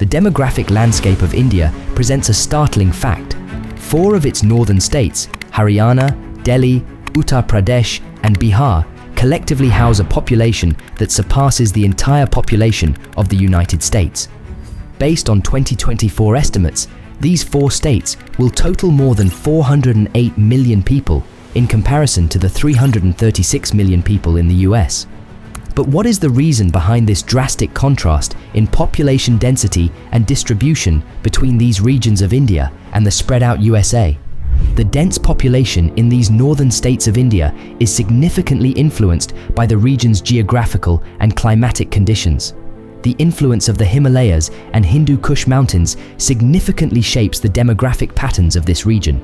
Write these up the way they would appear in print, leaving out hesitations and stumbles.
The demographic landscape of India presents a startling fact. 4 of its northern states, Haryana, Delhi, Uttar Pradesh, and Bihar, collectively house a population that surpasses the entire population of the United States. Based on 2024 estimates, these 4 states will total more than 408 million people in comparison to the 336 million people in the US. But what is the reason behind this drastic contrast in population density and distribution between these regions of India and the spread out USA? The dense population in these northern states of India is significantly influenced by the region's geographical and climatic conditions. The influence of the Himalayas and Hindu Kush mountains significantly shapes the demographic patterns of this region.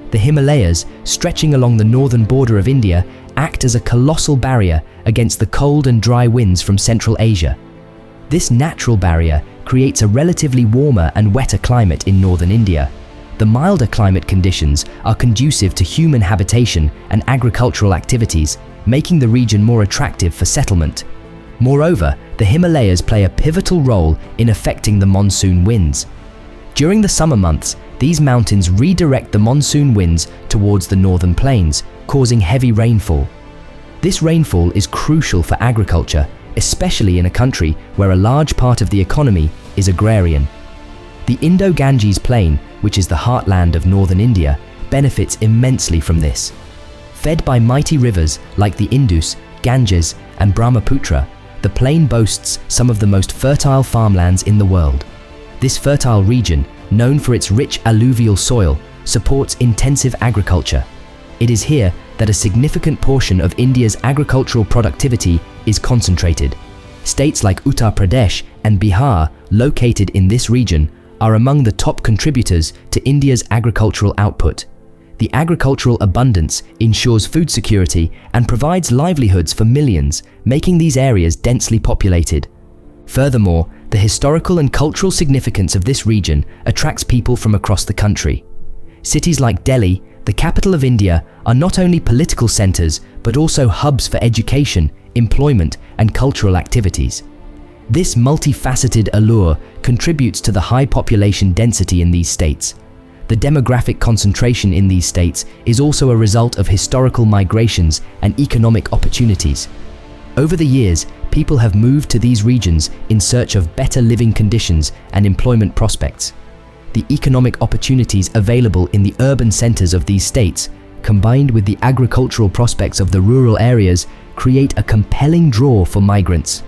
The Himalayas, stretching along the northern border of India, act as a colossal barrier against the cold and dry winds from Central Asia. This natural barrier creates a relatively warmer and wetter climate in northern India. The milder climate conditions are conducive to human habitation and agricultural activities, making the region more attractive for settlement. Moreover, the Himalayas play a pivotal role in affecting the monsoon winds. During the summer months, these mountains redirect the monsoon winds towards the northern plains, causing heavy rainfall. This rainfall is crucial for agriculture, especially in a country where a large part of the economy is agrarian. The Indo-Ganges Plain, which is the heartland of northern India, benefits immensely from this. Fed by mighty rivers like the Indus, Ganges, and Brahmaputra, the plain boasts some of the most fertile farmlands in the world. This fertile region, known for its rich alluvial soil, supports intensive agriculture. It is here that a significant portion of India's agricultural productivity is concentrated. States like Uttar Pradesh and Bihar, located in this region, are among the top contributors to India's agricultural output. The agricultural abundance ensures food security and provides livelihoods for millions, making these areas densely populated. Furthermore, the historical and cultural significance of this region attracts people from across the country. Cities like Delhi, the capital of India, are not only political centers but also hubs for education, employment, and cultural activities. This multifaceted allure contributes to the high population density in these states. The demographic concentration in these states is also a result of historical migrations and economic opportunities. Over the years, people have moved to these regions in search of better living conditions and employment prospects. The economic opportunities available in the urban centers of these states, combined with the agricultural prospects of the rural areas, create a compelling draw for migrants.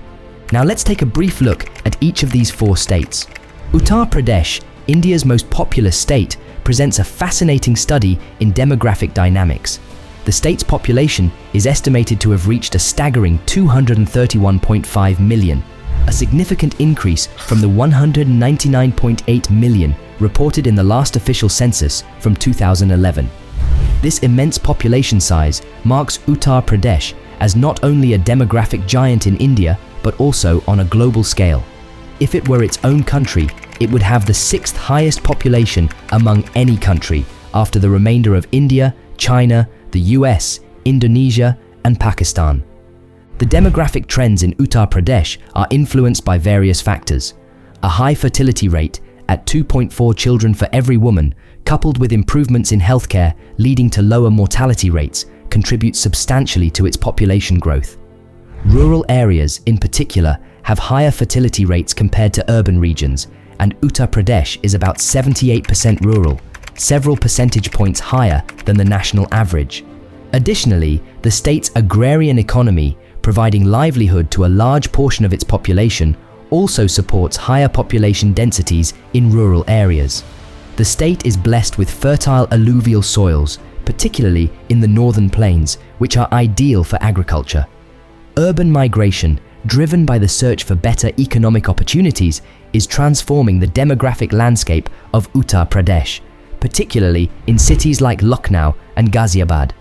Now let's take a brief look at each of these 4 states. Uttar Pradesh, India's most populous state, presents a fascinating study in demographic dynamics. The state's population is estimated to have reached a staggering 231.5 million, a significant increase from the 199.8 million reported in the last official census from 2011. This immense population size marks Uttar Pradesh as not only a demographic giant in India, but also on a global scale. If it were its own country, it would have the 6th highest population among any country, after the remainder of India, China, the US, Indonesia, and Pakistan. The demographic trends in Uttar Pradesh are influenced by various factors. A high fertility rate at 2.4 children for every woman, coupled with improvements in healthcare leading to lower mortality rates, contributes substantially to its population growth. Rural areas, in particular, have higher fertility rates compared to urban regions, and Uttar Pradesh is about 78% rural, several percentage points higher than the national average. Additionally, the state's agrarian economy, providing livelihood to a large portion of its population, also supports higher population densities in rural areas. The state is blessed with fertile alluvial soils, particularly in the northern plains, which are ideal for agriculture. Urban migration, driven by the search for better economic opportunities, is transforming the demographic landscape of Uttar Pradesh, particularly in cities like Lucknow and Ghaziabad.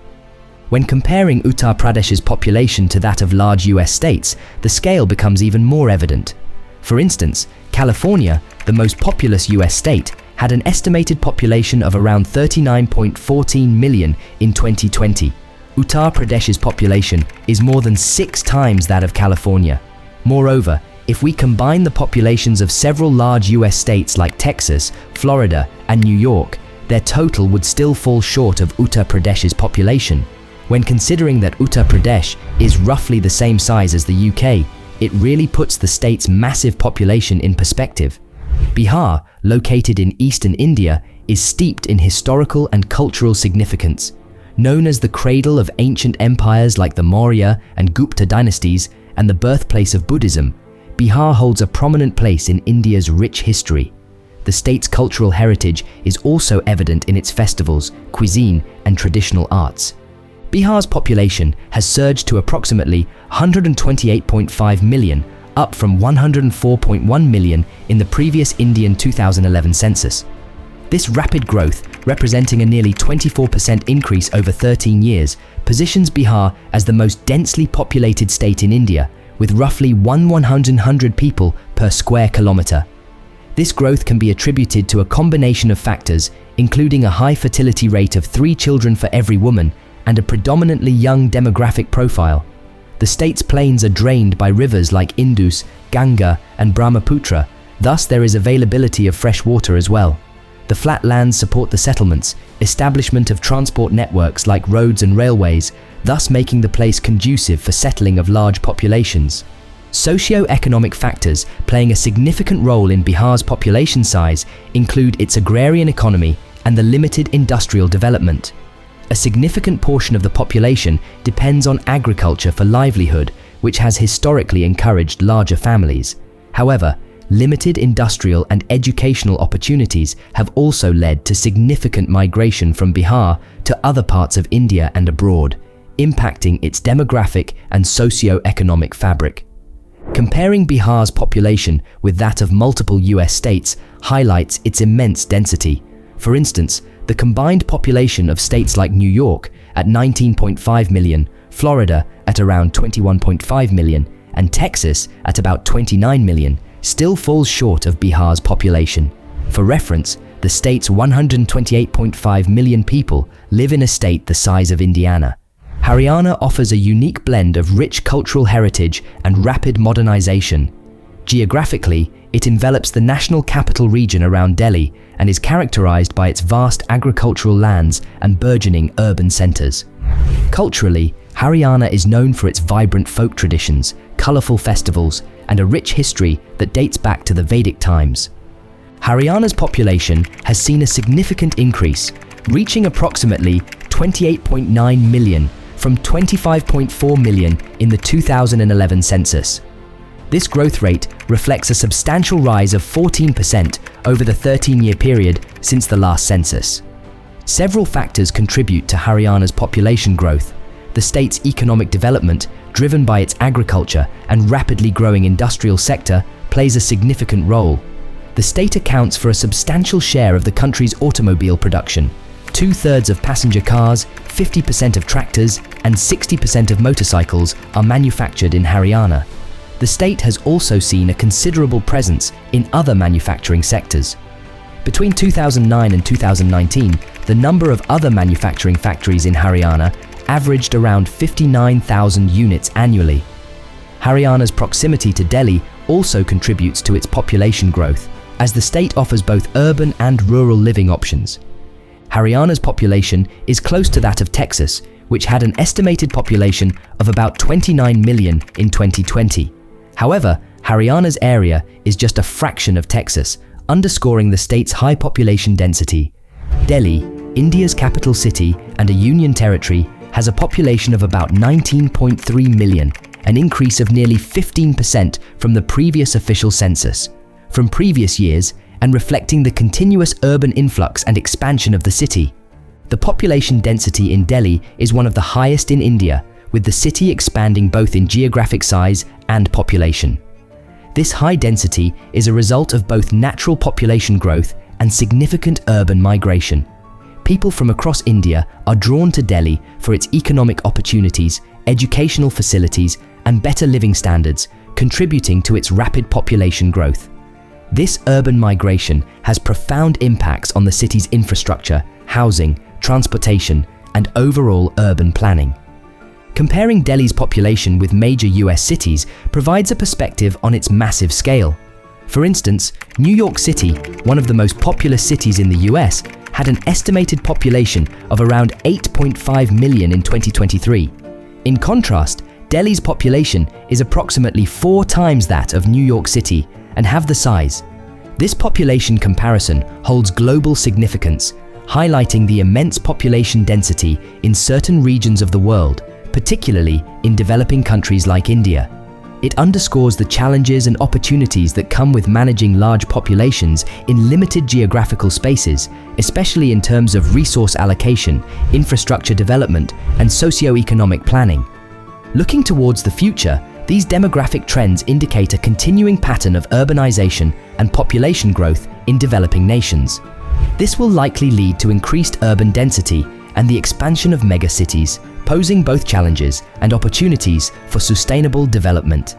When comparing Uttar Pradesh's population to that of large US states, the scale becomes even more evident. For instance, California, the most populous US state, had an estimated population of around 39.14 million in 2020. Uttar Pradesh's population is more than 6 times that of California. Moreover, If we combine the populations of several large US states like Texas, Florida, and New York, their total would still fall short of Uttar Pradesh's population. When considering that Uttar Pradesh is roughly the same size as the UK, it really puts the state's massive population in perspective. Bihar, located in eastern India, is steeped in historical and cultural significance. Known as the cradle of ancient empires like the Maurya and Gupta dynasties and the birthplace of Buddhism, Bihar holds a prominent place in India's rich history. The state's cultural heritage is also evident in its festivals, cuisine, and traditional arts. Bihar's population has surged to approximately 128.5 million, up from 104.1 million in the previous Indian 2011 census. This rapid growth, representing a nearly 24% increase over 13 years, positions Bihar as the most densely populated state in India, with roughly 100 people per square kilometre. This growth can be attributed to a combination of factors, including a high fertility rate of 3 children for every woman and a predominantly young demographic profile. The state's plains are drained by rivers like Indus, Ganga, and Brahmaputra, thus there is availability of fresh water as well. The flat lands support the settlements, establishment of transport networks like roads and railways, thus making the place conducive for settling of large populations. Socio-economic factors playing a significant role in Bihar's population size include its agrarian economy and the limited industrial development. A significant portion of the population depends on agriculture for livelihood, which has historically encouraged larger families. However, limited industrial and educational opportunities have also led to significant migration from Bihar to other parts of India and abroad, impacting its demographic and socio-economic fabric. Comparing Bihar's population with that of multiple US states highlights its immense density. For instance, the combined population of states like New York at 19.5 million, Florida at around 21.5 million, and Texas at about 29 million still falls short of Bihar's population. For reference, the state's 128.5 million people live in a state the size of Indiana. Haryana offers a unique blend of rich cultural heritage and rapid modernization. Geographically, it envelops the national capital region around Delhi and is characterized by its vast agricultural lands and burgeoning urban centers. Culturally, Haryana is known for its vibrant folk traditions, colorful festivals, and a rich history that dates back to the Vedic times. Haryana's population has seen a significant increase, reaching approximately 28.9 million from 25.4 million in the 2011 census. This growth rate reflects a substantial rise of 14% over the 13-year period since the last census. Several factors contribute to Haryana's population growth. The state's economic development, driven by its agriculture and rapidly growing industrial sector, plays a significant role. The state accounts for a substantial share of the country's automobile production. 2/3 of passenger cars, 50% of tractors, and 60% of motorcycles are manufactured in Haryana. The state has also seen a considerable presence in other manufacturing sectors. Between 2009 and 2019, the number of other manufacturing factories in Haryana averaged around 59,000 units annually. Haryana's proximity to Delhi also contributes to its population growth, as the state offers both urban and rural living options. Haryana's population is close to that of Texas, which had an estimated population of about 29 million in 2020. However, Haryana's area is just a fraction of Texas, underscoring the state's high population density. Delhi, India's capital city and a union territory, has a population of about 19.3 million, an increase of nearly 15% from the previous official census. From previous years, and reflecting the continuous urban influx and expansion of the city. The population density in Delhi is one of the highest in India, with the city expanding both in geographic size and population. This high density is a result of both natural population growth and significant urban migration. People from across India are drawn to Delhi for its economic opportunities, educational facilities, and better living standards, contributing to its rapid population growth. This urban migration has profound impacts on the city's infrastructure, housing, transportation, and overall urban planning. Comparing Delhi's population with major US cities provides a perspective on its massive scale. For instance, New York City, one of the most populous cities in the US, had an estimated population of around 8.5 million in 2023. In contrast, Delhi's population is approximately 4 times that of New York City and have the size. This population comparison holds global significance, highlighting the immense population density in certain regions of the world, particularly in developing countries like India. It underscores the challenges and opportunities that come with managing large populations in limited geographical spaces, especially in terms of resource allocation, infrastructure development, and socio-economic planning. Looking towards the future, these demographic trends indicate a continuing pattern of urbanization and population growth in developing nations. This will likely lead to increased urban density and the expansion of megacities, posing both challenges and opportunities for sustainable development.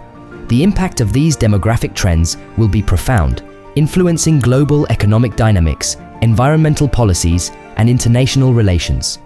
The impact of these demographic trends will be profound, influencing global economic dynamics, environmental policies, and international relations.